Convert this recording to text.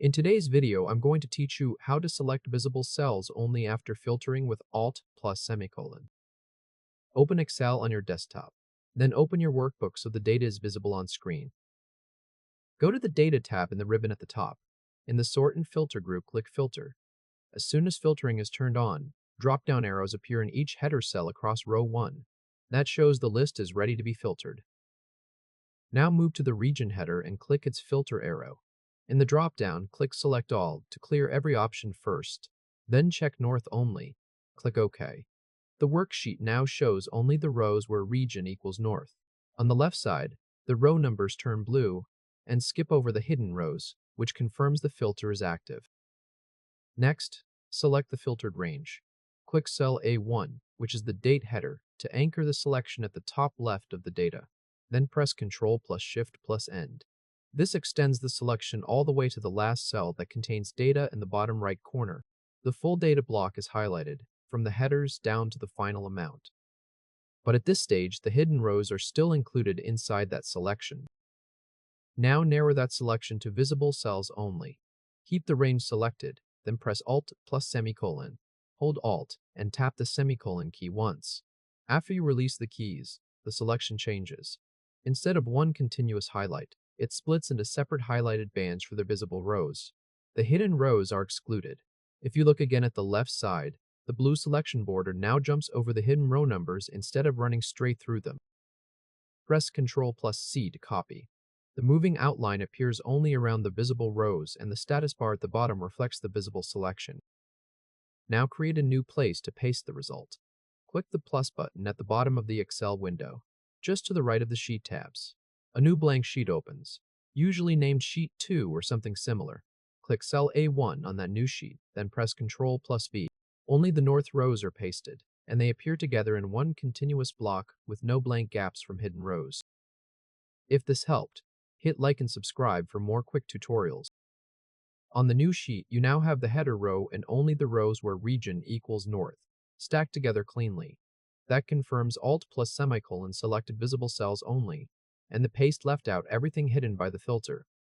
In today's video, I'm going to teach you how to select visible cells only after filtering with Alt+Semicolon. Open Excel on your desktop. Then open your workbook so the data is visible on screen. Go to the Data tab in the ribbon at the top. In the Sort and Filter group, click Filter. As soon as filtering is turned on, drop-down arrows appear in each header cell across row 1. That shows the list is ready to be filtered. Now move to the region header and click its filter arrow. In the drop-down, click Select All to clear every option first. Then check North Only. Click OK. The worksheet now shows only the rows where region equals north. On the left side, the row numbers turn blue, and skip over the hidden rows, which confirms the filter is active. Next, select the filtered range. Click cell A1, which is the date header, to anchor the selection at the top left of the data. Then press Ctrl+Shift+End. This extends the selection all the way to the last cell that contains data in the bottom right corner. The full data block is highlighted, from the headers down to the final amount. But at this stage, the hidden rows are still included inside that selection. Now narrow that selection to visible cells only. Keep the range selected, then press Alt+Semicolon. Hold Alt and tap the semicolon key once. After you release the keys, the selection changes. Instead of one continuous highlight, it splits into separate highlighted bands for the visible rows. The hidden rows are excluded. If you look again at the left side, the blue selection border now jumps over the hidden row numbers instead of running straight through them. Press Ctrl+C to copy. The moving outline appears only around the visible rows, and the status bar at the bottom reflects the visible selection. Now create a new place to paste the result. Click the plus button at the bottom of the Excel window, just to the right of the Sheet tabs. A new blank sheet opens, usually named Sheet 2 or something similar. Click cell A1 on that new sheet, then press Ctrl+V. Only the north rows are pasted, and they appear together in one continuous block with no blank gaps from hidden rows. If this helped, hit like and subscribe for more quick tutorials. On the new sheet, you now have the header row and only the rows where region equals north, stacked together cleanly. That confirms Alt+Semicolon selected visible cells only, and the paste left out everything hidden by the filter.